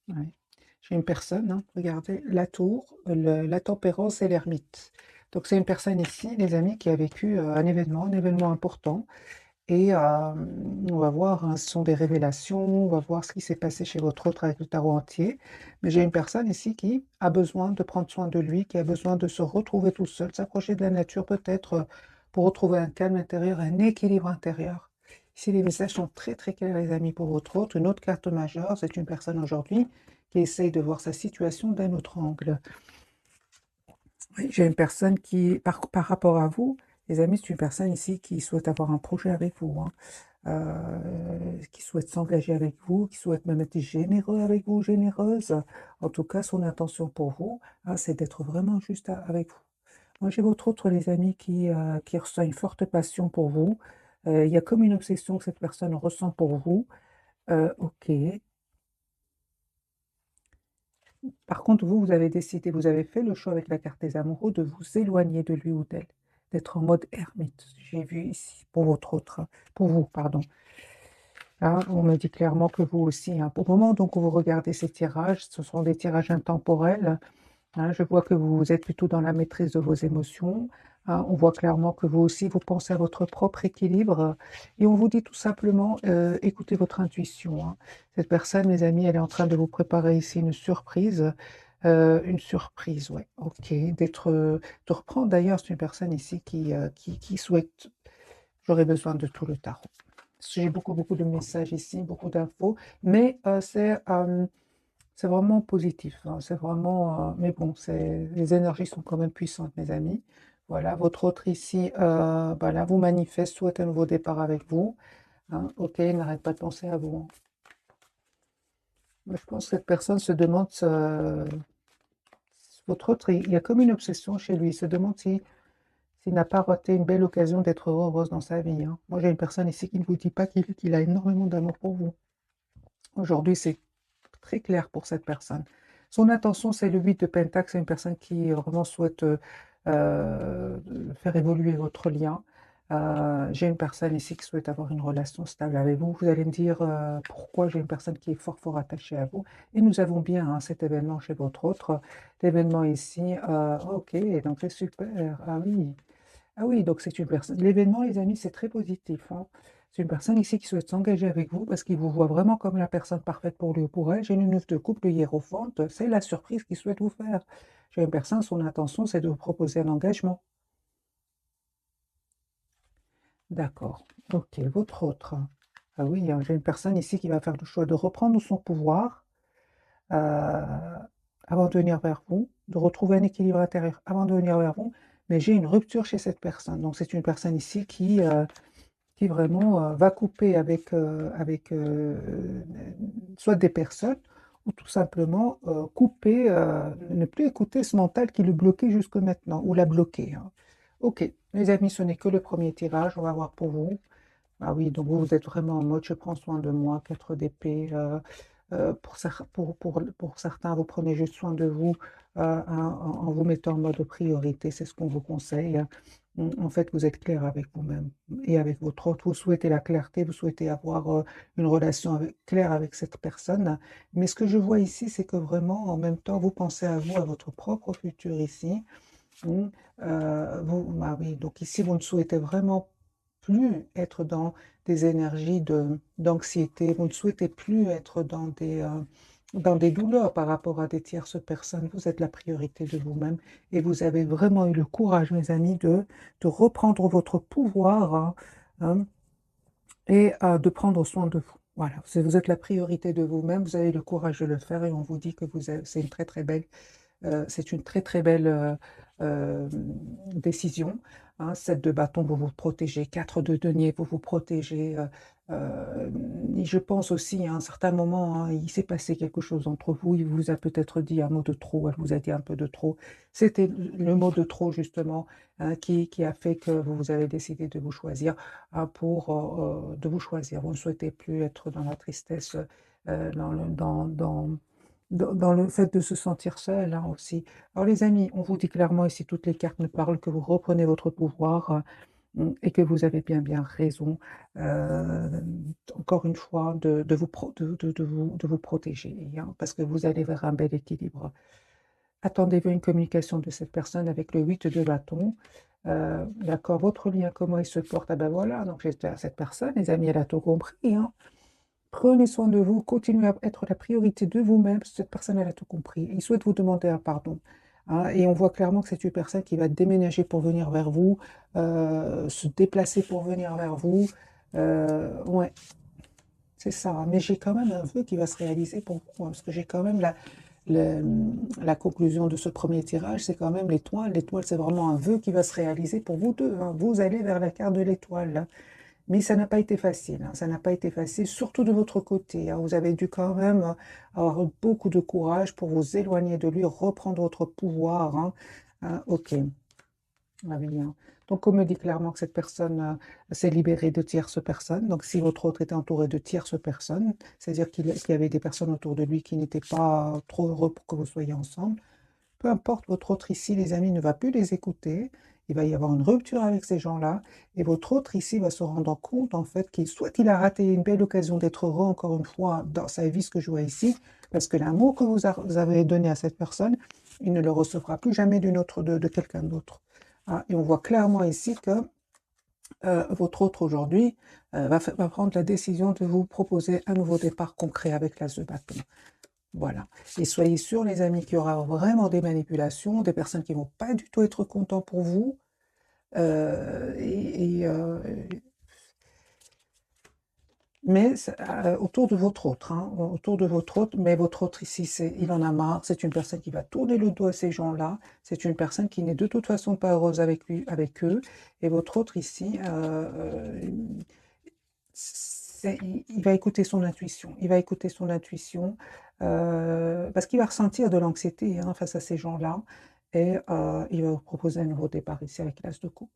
Ouais. J'ai une personne, hein, regardez, la tour, la tempérance et l'ermite. Donc c'est une personne ici, les amis, qui a vécu un événement important. Et on va voir, hein, ce sont des révélations, on va voir ce qui s'est passé chez votre autre avec le tarot entier. Mais j'ai une personne ici qui a besoin de prendre soin de lui, qui a besoin de se retrouver tout seul, s'approcher de la nature peut-être pour retrouver un calme intérieur, un équilibre intérieur. Ici, les messages sont très très clairs, les amis, pour votre autre. Une autre carte majeure, c'est une personne aujourd'hui qui essaye de voir sa situation d'un autre angle. Oui, j'ai une personne qui, par rapport à vous, les amis, c'est une personne ici qui souhaite avoir un projet avec vous, hein, qui souhaite s'engager avec vous, qui souhaite même être généreux avec vous, généreuse. En tout cas, son intention pour vous, hein, c'est d'être vraiment juste avec vous. Moi, j'ai votre autre, les amis, qui ressent une forte passion pour vous. Il y a comme une obsession que cette personne ressent pour vous. Ok. Par contre, vous, vous avez décidé, vous avez fait le choix avec la carte des amoureux de vous éloigner de lui ou d'elle, d'être en mode ermite. J'ai vu ici, pour votre autre, pour vous, pardon. Là, on me dit clairement que vous aussi, hein. Au moment donc où vous regardez ces tirages, ce sont des tirages intemporels, hein. Je vois que vous êtes plutôt dans la maîtrise de vos émotions, hein. On voit clairement que vous aussi, vous pensez à votre propre équilibre, et on vous dit tout simplement, écoutez votre intuition, hein. Cette personne, mes amis, elle est en train de vous préparer ici une surprise, ouais, OK, de reprendre d'ailleurs, c'est une personne ici qui souhaite j'aurais besoin de tout le tarot. J'ai beaucoup, beaucoup de messages ici, beaucoup d'infos, mais c'est vraiment positif, hein, c'est vraiment, mais bon, les énergies sont quand même puissantes, mes amis. Voilà, votre autre ici, voilà, vous manifeste, souhaite un nouveau départ avec vous, hein. OK, il n'arrête pas de penser à vous, hein. Moi, je pense que cette personne se demande, votre autre, il y a comme une obsession chez lui, il se demande s'il n'a pas raté une belle occasion d'être heureuse dans sa vie, hein. Moi, j'ai une personne ici qui ne vous dit pas qu'il a énormément d'amour pour vous. Aujourd'hui, c'est très clair pour cette personne. Son intention, c'est le 8 de Pentacle, c'est une personne qui vraiment souhaite faire évoluer votre lien. J'ai une personne ici qui souhaite avoir une relation stable avec vous. Vous allez me dire pourquoi j'ai une personne qui est fort, fort attachée à vous. Et nous avons bien, hein, cet événement chez votre autre. L'événement ici, ok, donc c'est super. Ah oui. Ah oui, donc c'est une personne. L'événement, les amis, c'est très positif, hein. C'est une personne ici qui souhaite s'engager avec vous parce qu'il vous voit vraiment comme la personne parfaite pour lui ou pour elle. J'ai une neuf de couple, le hiérophante, c'est la surprise qu'il souhaite vous faire. J'ai une personne, son intention, c'est de vous proposer un engagement. D'accord. Ok, votre autre. Ah oui, hein, j'ai une personne ici qui va faire le choix de reprendre son pouvoir euh, avant de venir vers vous, de retrouver un équilibre intérieur avant de venir vers vous. Mais j'ai une rupture chez cette personne. Donc c'est une personne ici qui vraiment va couper avec soit des personnes ou tout simplement couper, ne plus écouter ce mental qui le bloquait jusque maintenant ou l'a bloqué, hein. Ok, mes amis, ce n'est que le premier tirage, on va voir pour vous. Ah oui, donc vous, vous êtes vraiment en mode je prends soin de moi, 4 d'épée. Pour certains, vous prenez juste soin de vous en vous mettant en mode priorité, c'est ce qu'on vous conseille, hein. En fait, vous êtes clair avec vous-même et avec votre autre. Vous souhaitez la clarté, vous souhaitez avoir une relation claire avec cette personne. Mais ce que je vois ici, c'est que vraiment, en même temps, vous pensez à vous, à votre propre futur ici. Mmh, ah oui, donc ici, vous ne souhaitez vraiment plus être dans des énergies d'anxiété, vous ne souhaitez plus être dans des douleurs par rapport à des tierces personnes. Vous êtes la priorité de vous-même et vous avez vraiment eu le courage, mes amis, de reprendre votre pouvoir, hein, et de prendre soin de vous. Voilà, vous êtes la priorité de vous-même, vous avez le courage de le faire et on vous dit que c'est une très très belle c'est une très très belle décision, hein. 7 de bâton, vous vous protégez, 4 de denier, vous vous protégez. Et je pense aussi, à un certain moment, hein, il s'est passé quelque chose entre vous, il vous a peut-être dit un mot de trop, elle vous a dit un peu de trop. C'était le mot de trop, justement, hein, qui a fait que vous avez décidé de vous choisir, hein, de vous choisir. Vous ne souhaitez plus être dans la tristesse, dans le fait de se sentir seul, hein, aussi. Alors les amis, on vous dit clairement ici, toutes les cartes me parlent que vous reprenez votre pouvoir, et que vous avez bien raison, encore une fois, de vous de vous protéger, hein, parce que vous allez vers un bel équilibre. Attendez-vous une communication de cette personne avec le 8 de bâton. D'accord, votre lien, comment il se porte? Ah ben voilà, donc j'espère cette personne, les amis, elle a tout compris, hein. Prenez soin de vous, continuez à être la priorité de vous-même, parce que cette personne, elle a tout compris. Il souhaite vous demander un pardon, hein, et on voit clairement que c'est une personne qui va déménager pour venir vers vous, se déplacer pour venir vers vous. Ouais, c'est ça. Hein. Mais j'ai quand même un vœu qui va se réaliser pour vous, hein, parce que j'ai quand même la conclusion de ce premier tirage, c'est quand même l'étoile. L'étoile, c'est vraiment un vœu qui va se réaliser pour vous deux, hein. Vous allez vers la carte de l'étoile, hein. Mais ça n'a pas été facile, hein, ça n'a pas été facile, surtout de votre côté, hein. Vous avez dû quand même avoir beaucoup de courage pour vous éloigner de lui, reprendre votre pouvoir, hein. Ok, ah oui, hein. Donc on me dit clairement que cette personne s'est libérée de tierces personnes. Donc si votre autre était entouré de tierces personnes, c'est-à-dire qu'il y avait des personnes autour de lui qui n'étaient pas trop heureux pour que vous soyez ensemble, peu importe, votre autre ici, les amis, ne va plus les écouter. Il va y avoir une rupture avec ces gens-là. Et votre autre ici va se rendre compte, en fait, qu'il soit il a raté une belle occasion d'être heureux, encore une fois, dans sa vie, ce que je vois ici, parce que l'amour que vous avez donné à cette personne, il ne le recevra plus jamais d'une autre, de quelqu'un d'autre. Ah, et on voit clairement ici que votre autre aujourd'hui va prendre la décision de vous proposer un nouveau départ concret avec l'as de bâton. Voilà. Et soyez sûrs, les amis, qu'il y aura vraiment des manipulations, des personnes qui vont pas du tout être contents pour vous. Et mais autour de votre autre, hein, autour de votre autre, mais votre autre ici, il en a marre, c'est une personne qui va tourner le dos à ces gens-là, c'est une personne qui n'est de toute façon pas heureuse avec lui, avec eux, et votre autre ici, il va écouter son intuition, il va écouter son intuition, parce qu'il va ressentir de l'anxiété, hein, face à ces gens-là, et il va vous proposer un nouveau départ ici avec l'as de coupe.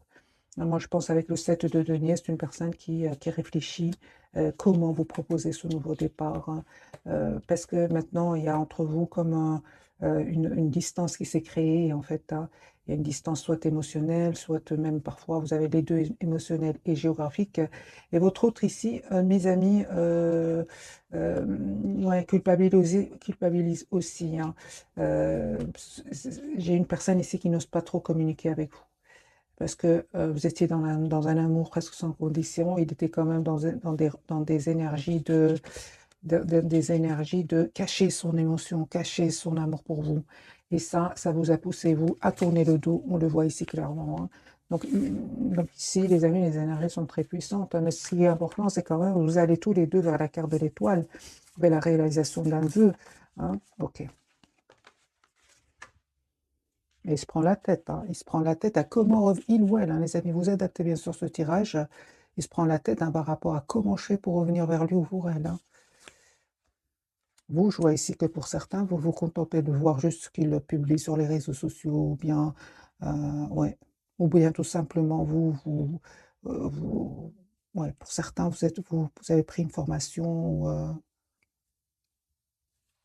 Moi, je pense avec le 7 de denier, c'est une personne qui réfléchit, comment vous proposer ce nouveau départ, hein. Parce que maintenant, il y a entre vous comme une distance qui s'est créée, en fait, hein. Il y a une distance soit émotionnelle, soit même parfois vous avez les deux, émotionnels et géographiques. Et votre autre ici, mes amis, ouais, culpabilise aussi, hein. J'ai une personne ici qui n'ose pas trop communiquer avec vous parce que vous étiez dans un amour presque sans condition. Il était quand même dans des énergies des énergies de cacher son émotion, cacher son amour pour vous. Et ça vous a poussé, vous, à tourner le dos. On le voit ici clairement, hein. Donc ici, les amis, les énergies sont très puissantes, hein. Mais ce qui est important, c'est quand même que vous allez tous les deux vers la carte de l'étoile, vers la réalisation d'un vœu, hein. Ok. Et il se prend la tête, hein. Il se prend la tête à comment il ou elle, hein, les amis, vous adaptez bien sûr ce tirage. Il se prend la tête, hein, par rapport à comment je fais pour revenir vers lui ou pour elle, hein. Vous, je vois ici que pour certains, vous vous contentez de voir juste ce qu'il publie sur les réseaux sociaux, ou bien, ouais, ou bien tout simplement vous, ouais, pour certains, vous avez pris une formation,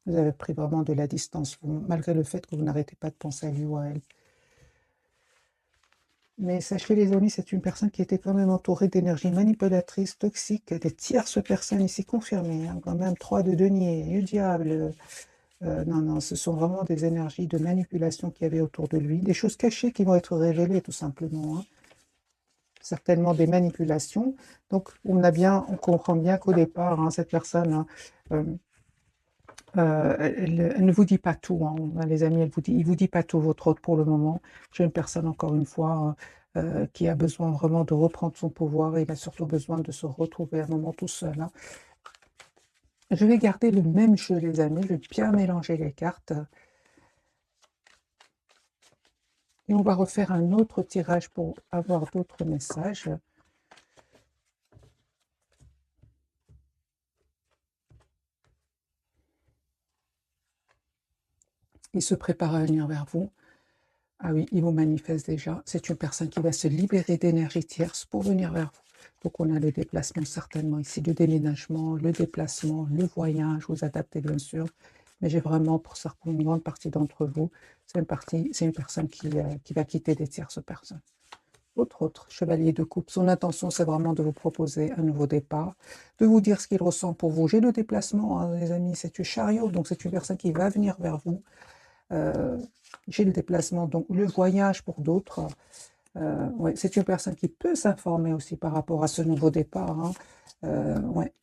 vous avez pris vraiment de la distance, malgré le fait que vous n'arrêtez pas de penser à lui ou à elle. Mais sachez les amis, c'est une personne qui était quand même entourée d'énergie manipulatrice, toxique, des tierces personnes ici confirmées, hein, quand même 3 de denier, le diable. Non, non, ce sont vraiment des énergies de manipulation qu'il y avait autour de lui, des choses cachées qui vont être révélées tout simplement, hein. Certainement des manipulations. Donc on comprend bien qu'au départ, hein, cette personne, hein, elle ne vous dit pas tout, hein, les amis, il vous dit pas tout, votre hôte, pour le moment. J'ai une personne, encore une fois, qui a besoin vraiment de reprendre son pouvoir, et il a surtout besoin de se retrouver un moment tout seul, hein. Je vais garder le même jeu, les amis, je vais bien mélanger les cartes, et on va refaire un autre tirage pour avoir d'autres messages. Il se prépare à venir vers vous. Ah oui, il vous manifeste déjà. C'est une personne qui va se libérer d'énergie tierce pour venir vers vous. Donc on a le déplacement certainement ici, le déménagement, le déplacement, le voyage, vous adaptez bien sûr. Mais j'ai vraiment, pour certaines, une grande partie d'entre vous, c'est une personne qui va quitter des tierces personnes. Votre autre chevalier de coupe, son intention, c'est vraiment de vous proposer un nouveau départ, de vous dire ce qu'il ressent pour vous. J'ai le déplacement, hein, les amis, c'est du chariot, donc c'est une personne qui va venir vers vous. J'ai le déplacement, donc le voyage pour d'autres. Ouais, c'est une personne qui peut s'informer aussi par rapport à ce nouveau départ, hein. Ouais,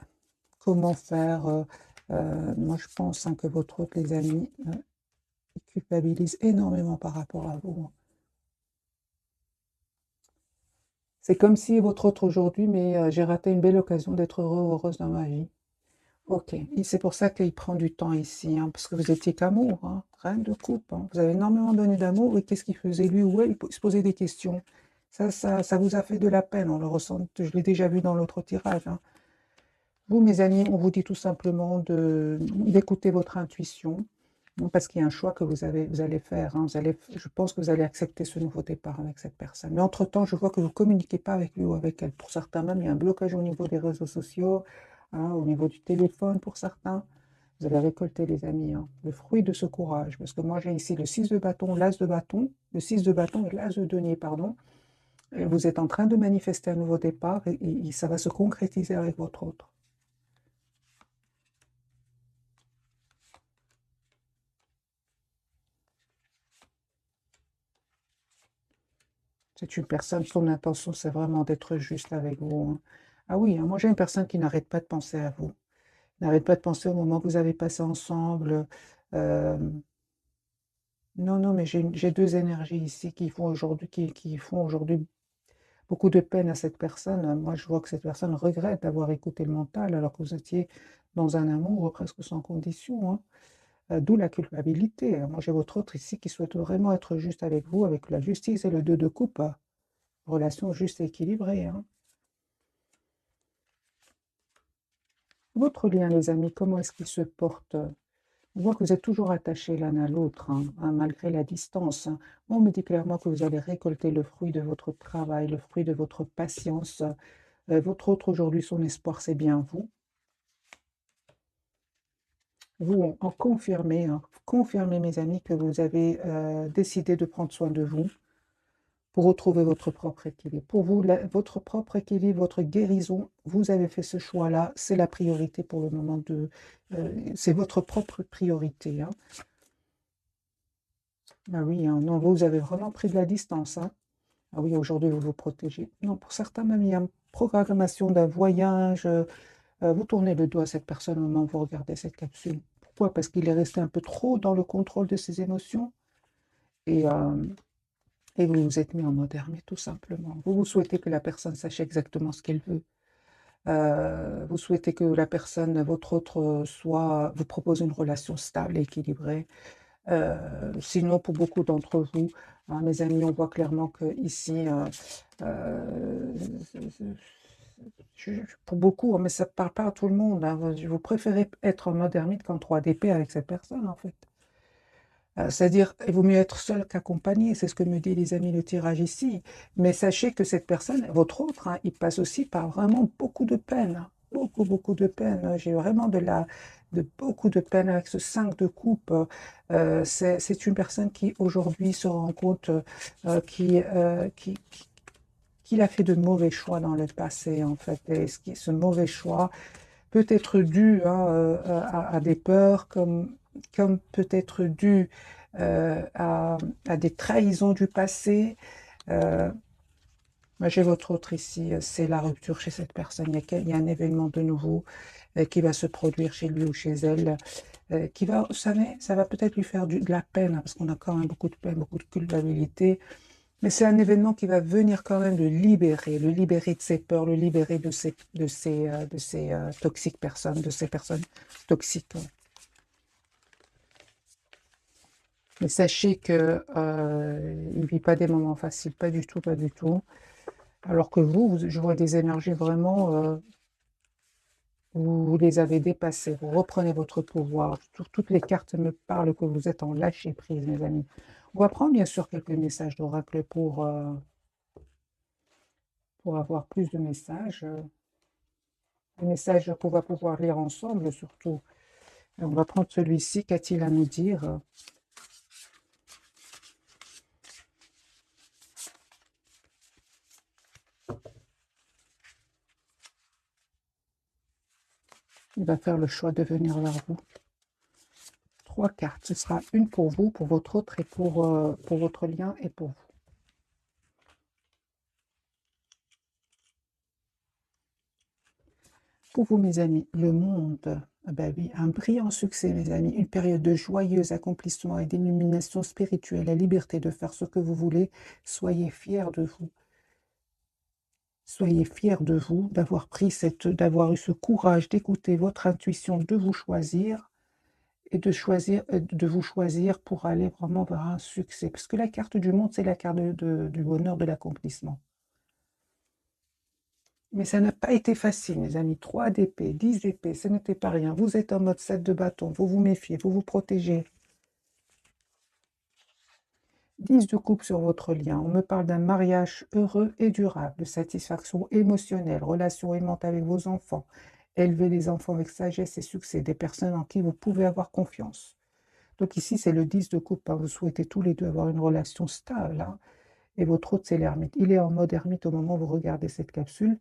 comment faire. Moi, je pense, hein, que votre autre, les amis, il culpabilise énormément par rapport à vous, hein. C'est comme si votre autre aujourd'hui, mais j'ai raté une belle occasion d'être heureux ou heureuse dans ma vie. Ok, et c'est pour ça qu'il prend du temps ici, hein, parce que vous étiez qu'amour, hein, reine de coupe, hein. Vous avez énormément donné d'amour, et qu'est-ce qu'il faisait lui ou elle? Il se posait des questions. Ça vous a fait de la peine, on le ressent, je l'ai déjà vu dans l'autre tirage, hein. Vous, mes amis, on vous dit tout simplement d'écouter votre intuition, parce qu'il y a un choix que vous allez faire, hein. Je pense que vous allez accepter ce nouveau départ avec cette personne. Mais entre-temps, je vois que vous ne communiquez pas avec lui ou avec elle. Pour certains même, il y a un blocage au niveau des réseaux sociaux, hein, au niveau du téléphone pour certains. Vous allez récolter, les amis, hein, le fruit de ce courage. Parce que moi, j'ai ici le 6 de bâton, l'as de bâton, le 6 de bâton et l'as de denier, pardon. Et vous êtes en train de manifester un nouveau départ et ça va se concrétiser avec votre autre. C'est une personne, son intention, c'est vraiment d'être juste avec vous, hein. Ah oui, hein, moi j'ai une personne qui n'arrête pas de penser à vous, n'arrête pas de penser au moment que vous avez passé ensemble. euh, non, non, mais j'ai deux énergies ici qui font aujourd'hui beaucoup de peine à cette personne. Moi, je vois que cette personne regrette d'avoir écouté le mental alors que vous étiez dans un amour presque sans condition, hein. D'où la culpabilité. Moi, j'ai votre autre ici qui souhaite vraiment être juste avec vous, avec la justice et le 2 de coupe, hein. Relation juste et équilibrée, hein. Votre lien, les amis, comment est-ce qu'il se porte? On voit que vous êtes toujours attachés l'un à l'autre, hein, malgré la distance, hein. On me dit clairement que vous allez récolter le fruit de votre travail, le fruit de votre patience. Votre autre aujourd'hui, son espoir, c'est bien vous. Vous en confirmez, hein, confirmez, mes amis, que vous avez décidé de prendre soin de vous pour retrouver votre propre équilibre. Pour vous, votre propre équilibre, votre guérison, vous avez fait ce choix-là, c'est la priorité pour le moment c'est votre propre priorité, hein. Ah oui, hein, non, vous avez vraiment pris de la distance, hein. Ah oui, aujourd'hui, vous vous protégez. Non, pour certains, même, il y a une programmation d'un voyage. Vous tournez le dos à cette personne au moment où vous regardez cette capsule. Pourquoi? Parce qu'il est resté un peu trop dans le contrôle de ses émotions et, euh, et vous vous êtes mis en mode ermite, tout simplement. Vous souhaitez que la personne sache exactement ce qu'elle veut. Vous souhaitez que la personne, votre autre, vous propose une relation stable et équilibrée. Sinon, pour beaucoup d'entre vous, hein, mes amis, on voit clairement que ici, euh, pour beaucoup, hein, mais ça ne parle pas à tout le monde, hein, vous préférez être en mode ermite qu'en 3DP avec cette personne, en fait. C'est-à-dire, il vaut mieux être seul qu'accompagné, c'est ce que me dit les amis le tirage ici. Mais sachez que cette personne, votre autre, hein, il passe aussi par vraiment beaucoup de peine, hein. Beaucoup, beaucoup de peine. J'ai vraiment beaucoup de peine avec ce 5 de coupe. C'est une personne qui aujourd'hui se rend compte qu'il a fait de mauvais choix dans le passé, en fait. Et ce mauvais choix peut être dû, hein, à des peurs, comme peut être dû à des trahisons du passé. Euh, Moi, j'ai votre autre ici, c'est la rupture chez cette personne. Il y a un événement de nouveau qui va se produire chez lui ou chez elle, qui va, vous savez, ça va peut-être lui faire de la peine, hein, parce qu'on a quand même beaucoup de peine, beaucoup de culpabilité. Mais c'est un événement qui va venir quand même le libérer de ses peurs, le libérer de ces toxiques personnes, de ces personnes toxiques. Mais sachez que il ne vit pas des moments faciles, pas du tout, pas du tout. Alors que je vois des énergies vraiment, vous les avez dépassées, vous reprenez votre pouvoir. Toutes les cartes me parlent que vous êtes en lâcher prise, mes amis. On va prendre bien sûr quelques messages d'oracle pour avoir plus de messages. Des messages qu'on va pouvoir lire ensemble, surtout. Et on va prendre celui-ci. Qu'a-t-il à nous dire? il va faire le choix de venir vers vous. 3 cartes. Ce sera une pour vous, pour votre autre et pour votre lien et pour vous. Pour vous, mes amis, le monde, ah ben oui, un brillant succès, mes amis, une période de joyeux accomplissement et d'illumination spirituelle, la liberté de faire ce que vous voulez. Soyez fiers de vous. Soyez fiers de vous, d'avoir eu ce courage d'écouter votre intuition, de vous choisir et de vous choisir pour aller vraiment vers un succès. Parce que la carte du monde, c'est la carte du bonheur, de l'accomplissement. Mais ça n'a pas été facile, mes amis. 3 d'épée, 10 d'épée, ce n'était pas rien. Vous êtes en mode 7 de bâton, vous vous méfiez, vous vous protégez. 10 de coupe sur votre lien. On me parle d'un mariage heureux et durable, de satisfaction émotionnelle, relation aimante avec vos enfants. Élevez les enfants avec sagesse et succès, des personnes en qui vous pouvez avoir confiance. Donc ici, c'est le 10 de coupe. Vous souhaitez tous les deux avoir une relation stable. Et votre autre, c'est l'ermite. Il est en mode ermite au moment où vous regardez cette capsule.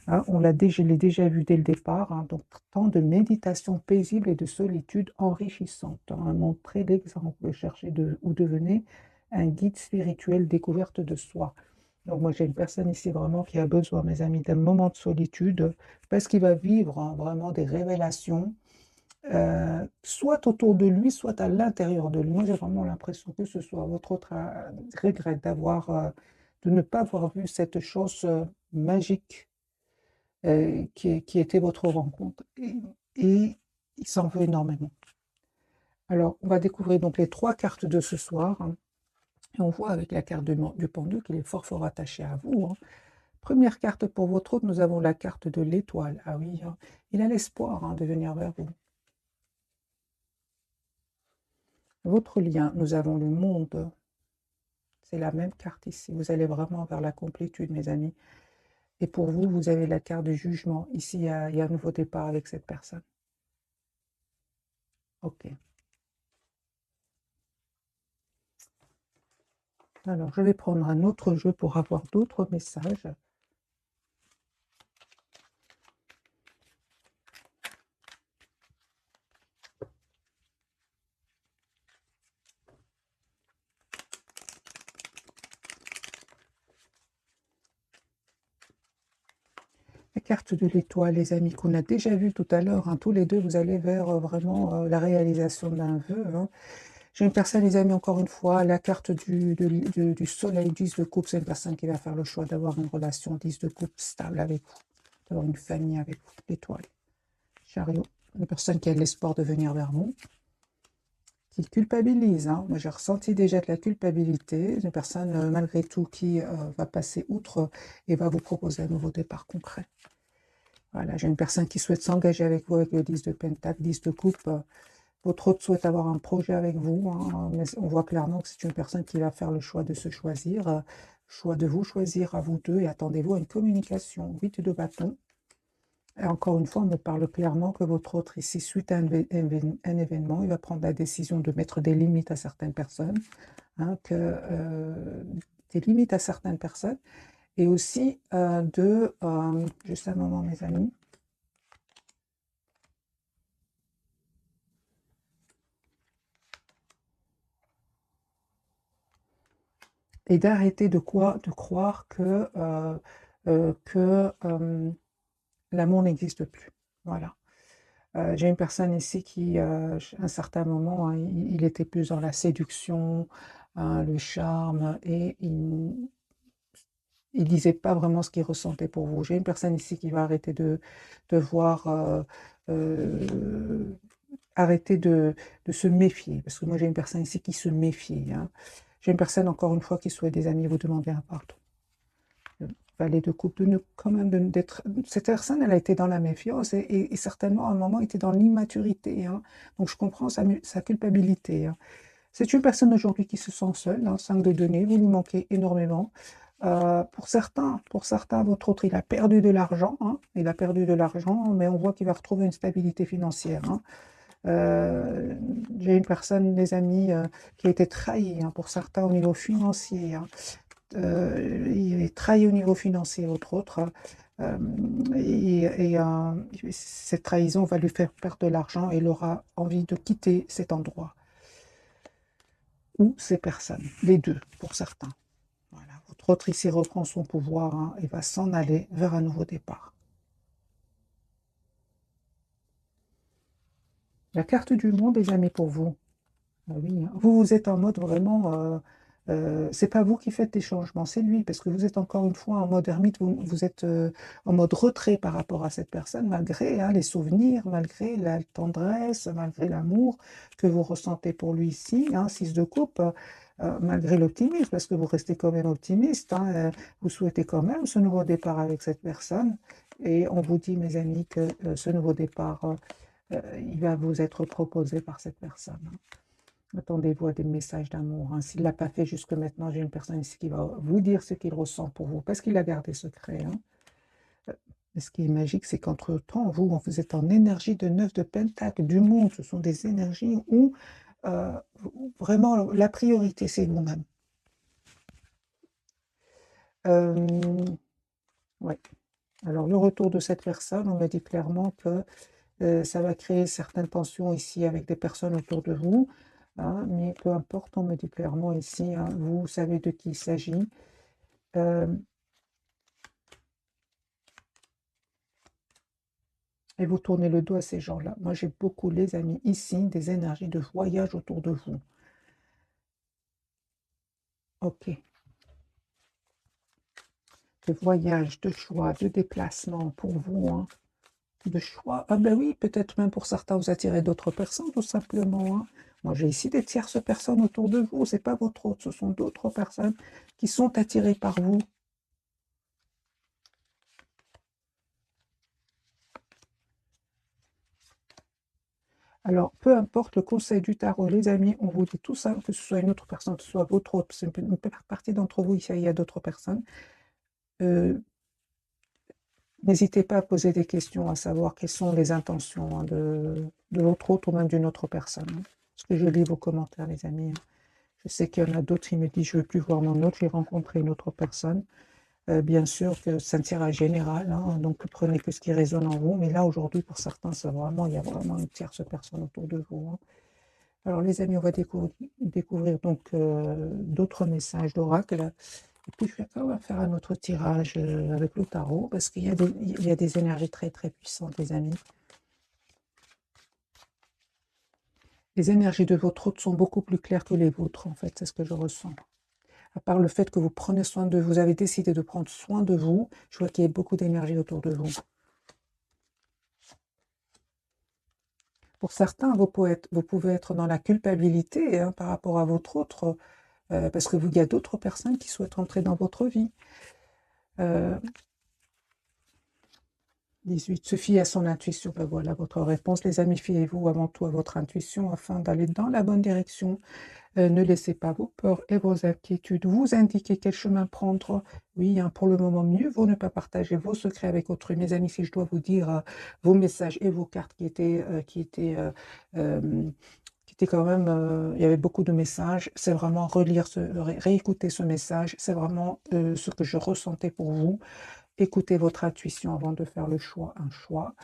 Je l'ai déjà vu dès le départ. Donc, temps de méditation paisible et de solitude enrichissante. Montrez l'exemple. Cherchez ou devenez un guide spirituel découverte de soi. Donc, moi, j'ai une personne ici vraiment qui a besoin, mes amis, d'un moment de solitude parce qu'il va vivre vraiment des révélations, soit autour de lui, soit à l'intérieur de lui. Moi, j'ai vraiment l'impression que ce soit votre autre regrette de ne pas avoir vu cette chose magique qui était votre rencontre. Et il s'en veut énormément. Alors, on va découvrir donc les 3 cartes de ce soir. Et on voit avec la carte du pendu qu'il est fort fort attaché à vous. Première carte pour votre autre, nous avons la carte de l'étoile. Ah oui, il a l'espoir de venir vers vous. Votre lien, nous avons le monde. C'est la même carte ici. Vous allez vraiment vers la complétude, mes amis. Et pour vous, vous avez la carte du jugement. Ici, il y a un nouveau départ avec cette personne. Ok. Alors, je vais prendre un autre jeu pour avoir d'autres messages. La carte de l'étoile, les amis, qu'on a déjà vu tout à l'heure. Tous les deux, vous allez vers vraiment la réalisation d'un vœu. J'ai une personne, les amis, encore une fois, la carte du soleil, 10 de coupe, c'est une personne qui va faire le choix d'avoir une relation 10 de coupe stable avec vous, d'avoir une famille avec vous. L'étoile. Chariot, une personne qui a l'espoir de venir vers vous, qui culpabilise. Moi, j'ai ressenti déjà de la culpabilité. Une personne, malgré tout, qui va passer outre et va vous proposer un nouveau départ concret. Voilà, j'ai une personne qui souhaite s'engager avec vous avec le 10 de pentacle, 10 de coupe. Votre autre souhaite avoir un projet avec vous, mais on voit clairement que c'est une personne qui va faire le choix de se choisir, choix de vous choisir à vous deux, et attendez-vous à une communication. 8 de bâton. Et encore une fois, on me parle clairement que votre autre, ici, suite à un événement, il va prendre la décision de mettre des limites à certaines personnes, des limites à certaines personnes, et aussi juste un moment, mes amis, et d'arrêter de croire que l'amour n'existe plus. Voilà. J'ai une personne ici qui, à un certain moment, il était plus dans la séduction, le charme, et il disait pas vraiment ce qu'il ressentait pour vous. J'ai une personne ici qui va arrêter de voir, arrêter de se méfier, parce que moi j'ai une personne ici qui se méfie. J'ai une personne, encore une fois, qui souhaite des amis, vous demander un pardon. Valet de coupe, cette personne, elle a été dans la méfiance et certainement à un moment était dans l'immaturité. Donc je comprends sa culpabilité. C'est une personne aujourd'hui qui se sent seule. 5 de denier, vous lui manquez énormément. Pour certains, votre autre, il a perdu de l'argent. Il a perdu de l'argent, mais on voit qu'il va retrouver une stabilité financière. J'ai une personne, des amis, qui a été trahie, pour certains au niveau financier. Il est trahi au niveau financier, autre. Cette trahison va lui faire perdre de l'argent et il aura envie de quitter cet endroit ou ces personnes, les deux pour certains. Voilà. Votre autre ici reprend son pouvoir, hein, et va s'en aller vers un nouveau départ. La carte du monde, les amis, pour vous. Ah oui, hein. Vous êtes en mode vraiment, c'est pas vous qui faites des changements, c'est lui, parce que vous êtes encore une fois en mode ermite, vous êtes en mode retrait par rapport à cette personne, malgré, hein, les souvenirs, malgré la tendresse, malgré l'amour que vous ressentez pour lui ici, hein, 6 de coupe, malgré l'optimisme, parce que vous restez quand même optimiste, hein, vous souhaitez quand même ce nouveau départ avec cette personne, et on vous dit, mes amis, que ce nouveau départ, il va vous être proposé par cette personne, hein. Attendez-vous à des messages d'amour, hein. S'il ne l'a pas fait jusque maintenant, j'ai une personne ici qui va vous dire ce qu'il ressent pour vous, parce qu'il a gardé secret, hein. Et ce qui est magique, c'est qu'entre-temps, vous êtes en énergie de 9 de Pentacle, du monde. Ce sont des énergies où vraiment la priorité, c'est vous-même. Ouais. Alors, le retour de cette personne, on me dit clairement que ça va créer certaines tensions ici avec des personnes autour de vous, hein, mais peu importe, on me dit clairement ici, hein, vous savez de qui il s'agit. Et vous tournez le dos à ces gens-là. Moi, j'ai beaucoup, les amis, ici, des énergies de voyage autour de vous. Ok. De voyage, de choix, de déplacement pour vous, hein. De choix. Ah ben oui, peut-être même pour certains, vous attirez d'autres personnes, tout simplement, hein. Moi, j'ai ici des tierces personnes autour de vous. C'est pas votre autre, ce sont d'autres personnes qui sont attirées par vous. Alors, peu importe le conseil du tarot, les amis, on vous dit tout ça, que ce soit une autre personne, que ce soit votre autre, c'est une partie d'entre vous, ici, il y a d'autres personnes. N'hésitez pas à poser des questions, à savoir quelles sont les intentions, hein, de l'autre ou même d'une autre personne, hein. Parce que je lis vos commentaires, les amis, hein. Je sais qu'il y en a d'autres qui me disent, je ne veux plus voir mon autre, j'ai rencontré une autre personne. Bien sûr que c'est un tirage général, hein, donc prenez que ce qui résonne en vous. Mais là, aujourd'hui, pour certains, il y a vraiment une tierce personne autour de vous, hein. Alors, les amis, on va découvrir donc d'autres messages d'oracle. Et puis, je vais quand même faire un autre tirage avec le tarot, parce qu'il y a des énergies très, très puissantes, les amis. Les énergies de votre hôte sont beaucoup plus claires que les vôtres, en fait, c'est ce que je ressens. À part le fait que vous prenez soin de vous, avez décidé de prendre soin de vous, je vois qu'il y a beaucoup d'énergie autour de vous. Pour certains, vous pouvez être dans la culpabilité, hein, par rapport à votre autre, parce qu'il y a d'autres personnes qui souhaitent entrer dans votre vie. 18. Se fier à son intuition. Ben voilà votre réponse. Les amis, fiez-vous avant tout à votre intuition afin d'aller dans la bonne direction. Ne laissez pas vos peurs et vos inquiétudes vous indiquer quel chemin prendre. Oui, hein, pour le moment, mieux vaut ne pas partager vos secrets avec autrui. Mes amis, si je dois vous dire vos messages et vos cartes qui étaient quand même, il y avait beaucoup de messages, c'est vraiment réécouter ce message, c'est vraiment ce que je ressentais pour vous. Écoutez votre intuition avant de faire le choix, un choix.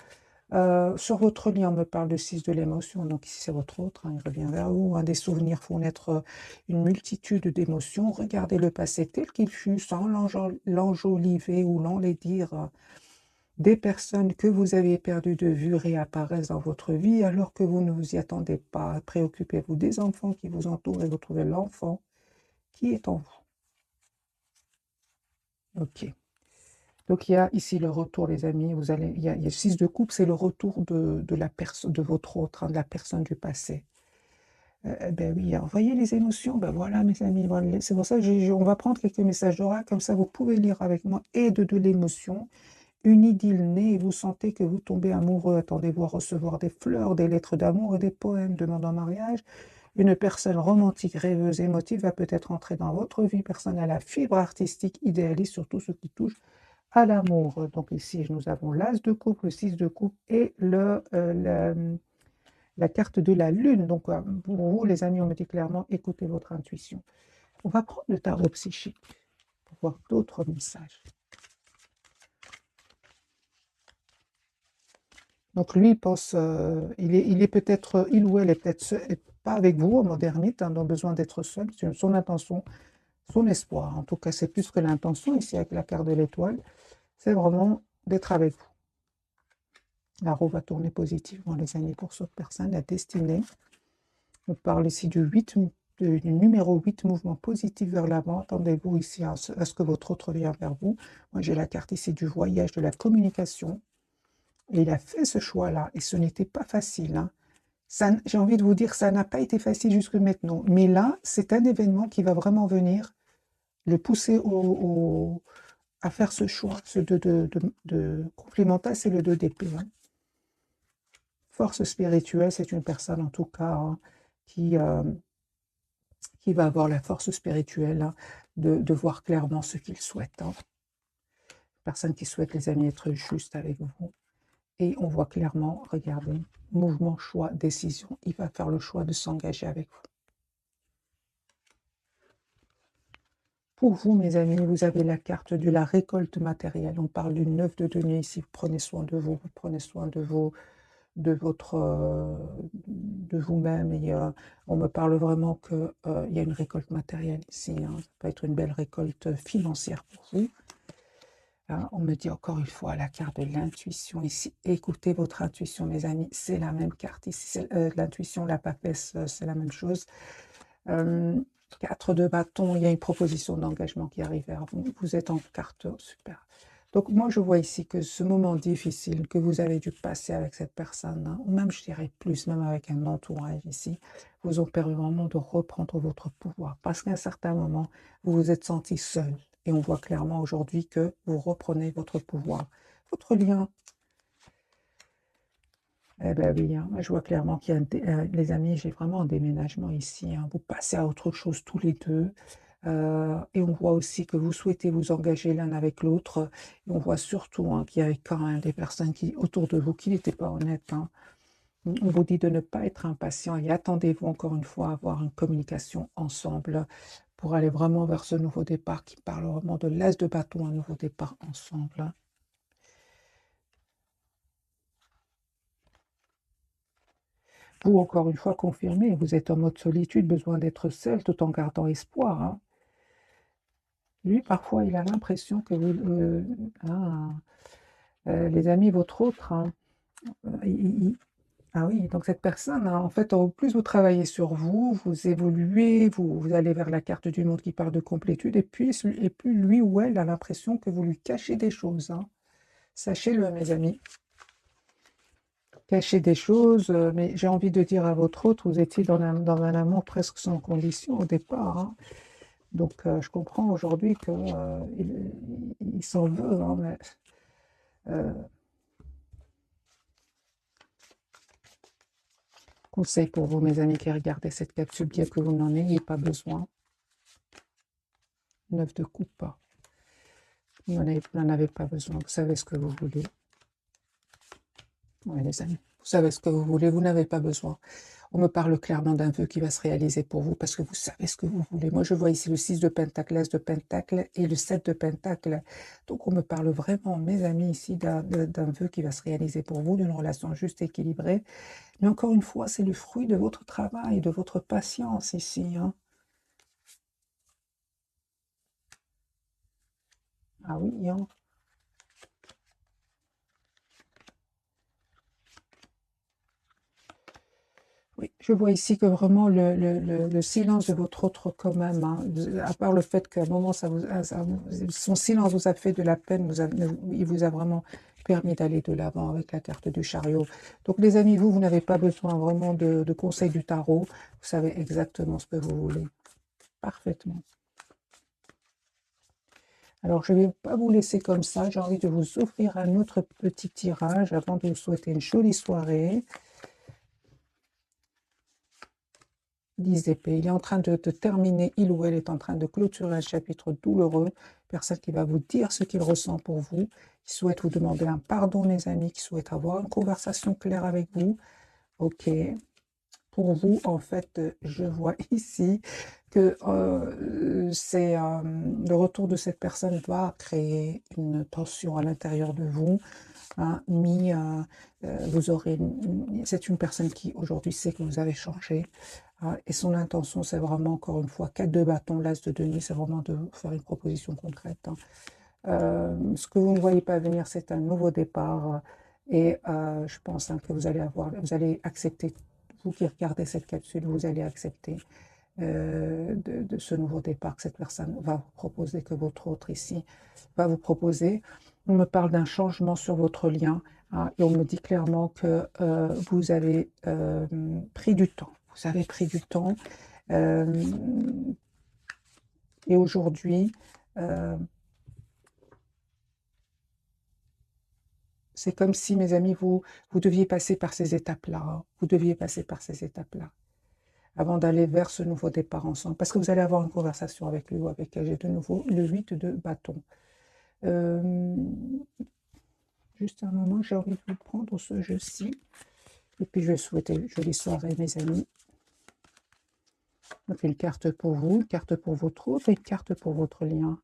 Sur votre lien, on me parle de 6 de l'émotion, donc ici c'est votre autre, hein, il revient vers vous, hein. Des souvenirs font naître une multitude d'émotions. Regardez le passé tel qu'il fut, sans l'enjoliver ou l'enlaidir. Des personnes que vous avez perdues de vue réapparaissent dans votre vie alors que vous ne vous y attendez pas. Préoccupez-vous des enfants qui vous entourent et vous trouvez l'enfant qui est en vous. Ok. Donc il y a ici le retour, les amis. Il y a 6 de coupe, c'est le retour de la personne, de votre autre, hein, de la personne du passé. Ben oui, alors, voyez les émotions, ben voilà, mes amis, voilà, c'est pour ça que on va prendre quelques messages d'oracle, comme ça vous pouvez lire avec moi, et de l'émotion. Une idylle naît et vous sentez que vous tombez amoureux. Attendez-vous à recevoir des fleurs, des lettres d'amour et des poèmes demandant mariage. Une personne romantique, rêveuse, émotive va peut-être entrer dans votre vie personnelle à fibre artistique, idéaliste, surtout ce qui touche à l'amour. Donc ici, nous avons l'as de coupe, le 6 de coupe et la carte de la lune. Donc pour vous, les amis, on me dit clairement, écoutez votre intuition. On va prendre le tarot psychique pour voir d'autres messages. Donc lui, il pense, il est peut-être, il ou elle est peut-être pas avec vous en mode ermite, hein, donc besoin d'être seul. C'est son intention, son espoir. En tout cas, c'est plus que l'intention ici avec la carte de l'étoile. C'est vraiment d'être avec vous. La roue va tourner positivement, les amis, pour cette personne, la destinée. On parle ici du numéro 8, mouvement positif vers l'avant. Attendez-vous ici à ce que votre autre vienne vers vous. Moi, j'ai la carte ici du voyage, de la communication. Et il a fait ce choix-là, et ce n'était pas facile, hein. J'ai envie de vous dire, ça n'a pas été facile jusque maintenant. Mais là, c'est un événement qui va vraiment venir le pousser à faire ce choix. Ce de complémentaire, c'est le 2 d'épée, hein. Force spirituelle, c'est une personne en tout cas, hein, qui va avoir la force spirituelle, hein, de voir clairement ce qu'il souhaite, hein. Personne qui souhaite, les amis, être juste avec vous. Et on voit clairement, regardez, mouvement, choix, décision. Il va faire le choix de s'engager avec vous. Pour vous, mes amis, vous avez la carte de la récolte matérielle. On parle du 9 de denier ici. Vous prenez soin de vous, vous prenez soin de de vous-même. Et on me parle vraiment qu'il y a une récolte matérielle ici, hein. Ça peut être une belle récolte financière pour vous. Hein, on me dit encore une fois la carte de l'intuition ici. Écoutez votre intuition, mes amis. C'est la même carte ici. L'intuition, la papesse, c'est la même chose. 4 de bâton, il y a une proposition d'engagement qui arrive vers vous. Vous êtes en carte super. Donc moi, je vois ici que ce moment difficile que vous avez dû passer avec cette personne, hein, ou même je dirais plus, même avec un entourage ici, vous ont permis vraiment de reprendre votre pouvoir. Parce qu'à un certain moment, vous vous êtes senti seul. Et on voit clairement aujourd'hui que vous reprenez votre pouvoir. Votre lien, eh ben oui, hein, je vois clairement qu'il y a, les amis, j'ai vraiment un déménagement ici, hein. Vous passez à autre chose tous les deux. Et on voit aussi que vous souhaitez vous engager l'un avec l'autre. Et on voit surtout, hein, qu'il y avait quand même des personnes autour de vous qui n'étaient pas honnêtes, hein. On vous dit de ne pas être impatient et attendez-vous encore une fois à avoir une communication ensemble pour aller vraiment vers ce nouveau départ qui parle vraiment de l'as de bâton, un nouveau départ ensemble, hein. Vous, encore une fois, confirmez, vous êtes en mode solitude, besoin d'être seul tout en gardant espoir, hein. Lui, parfois, il a l'impression que vous... les amis, votre autre, hein, ah oui, donc cette personne, hein, en fait, au plus vous travaillez sur vous, vous évoluez, vous allez vers la carte du monde qui parle de complétude, et plus lui ou elle a l'impression que vous lui cachez des choses, hein. Sachez-le, mes amis. Cachez des choses, mais j'ai envie de dire à votre autre, vous étiez dans un amour presque sans condition au départ, hein. Donc, je comprends aujourd'hui qu'il s'en veut, hein, mais conseil pour vous, mes amis qui regardez cette capsule, bien que vous n'en ayez pas besoin. 9 de coupe. Vous n'en avez pas besoin. Vous savez ce que vous voulez. Oui, les amis. Vous savez ce que vous voulez. Vous n'avez pas besoin. On me parle clairement d'un vœu qui va se réaliser pour vous parce que vous savez ce que vous voulez. Moi, je vois ici le 6 de Pentacle, l'As de Pentacle et le 7 de Pentacle. Donc, on me parle vraiment, mes amis, ici, d'un vœu qui va se réaliser pour vous, d'une relation juste et équilibrée. Mais encore une fois, c'est le fruit de votre travail, de votre patience ici, hein. Ah oui, hein. Oui, je vois ici que vraiment le silence de votre autre quand même, hein, à part le fait qu'à un moment, son silence vous a fait de la peine, il vous a vraiment permis d'aller de l'avant avec la carte du chariot. Donc les amis, vous n'avez pas besoin vraiment de conseils du tarot, vous savez exactement ce que vous voulez, parfaitement. Alors je ne vais pas vous laisser comme ça, j'ai envie de vous offrir un autre petit tirage avant de vous souhaiter une jolie soirée. 10 épées. Il est en train de terminer, il ou elle est en train de clôturer un chapitre douloureux. Personne qui va vous dire ce qu'il ressent pour vous, qui souhaite vous demander un pardon, mes amis, qui souhaite avoir une conversation claire avec vous. Ok. Pour vous, en fait, je vois ici que le retour de cette personne va créer une tension à l'intérieur de vous. hein, vous aurez c'est une personne qui aujourd'hui sait que vous avez changé, hein, et son intention, c'est vraiment, encore une fois, 4 de bâton, l'as de denier, c'est vraiment de vous faire une proposition concrète, hein. Ce que vous ne voyez pas venir, c'est un nouveau départ, et je pense, hein, que vous allez accepter, vous qui regardez cette capsule, vous allez accepter de ce nouveau départ que cette personne va vous proposer, que votre autre ici va vous proposer. On me parle d'un changement sur votre lien, hein, et on me dit clairement que vous avez pris du temps. Vous avez pris du temps. euh, et aujourd'hui, euh, c'est comme si, mes amis, vous deviez passer par ces étapes-là, hein. Vous deviez passer par ces étapes-là avant d'aller vers ce nouveau départ ensemble. Parce que vous allez avoir une conversation avec lui ou avec elle. J'ai de nouveau le 8 de bâton. Euh, Juste un moment, j'ai envie de vous prendre ce jeu-ci. Et puis je vais souhaiter une jolie soirée, mes amis. Donc une carte pour vous, une carte pour votre autre et une carte pour votre lien.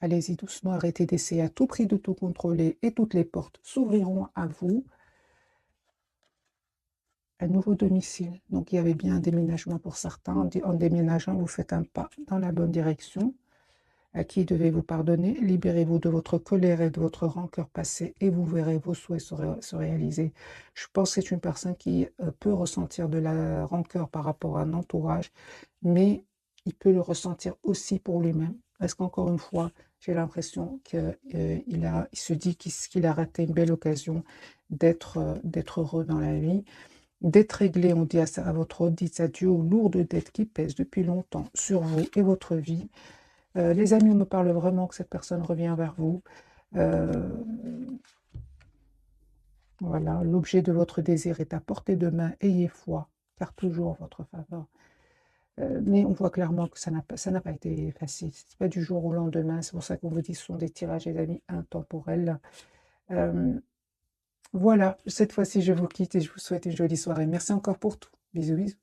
Allez-y doucement, arrêtez d'essayer à tout prix de tout contrôler et toutes les portes s'ouvriront à vous. Un nouveau domicile. Donc il y avait bien un déménagement pour certains. En déménageant, vous faites un pas dans la bonne direction. À qui devez-vous pardonner? Libérez-vous de votre colère et de votre rancœur passée et vous verrez vos souhaits se réaliser. Je pense que c'est une personne qui peut ressentir de la rancœur par rapport à un entourage, mais il peut le ressentir aussi pour lui-même. Parce qu'encore une fois, j'ai l'impression qu'il se dit qu'il a raté une belle occasion d'être heureux dans la vie, d'être réglé. On dit à votre autre, dites adieu aux lourdes dettes qui pèsent depuis longtemps sur vous et votre vie. Les amis, on me parle vraiment que cette personne revient vers vous. Euh, voilà, l'objet de votre désir est à portée de main. Ayez foi, car toujours en votre faveur. Mais on voit clairement que ça n'a pas été facile. Ce n'est pas du jour au lendemain. C'est pour ça qu'on vous dit que ce sont des tirages, les amis, intemporels. Euh, voilà, cette fois-ci, je vous quitte et je vous souhaite une jolie soirée. Merci encore pour tout. Bisous, bisous.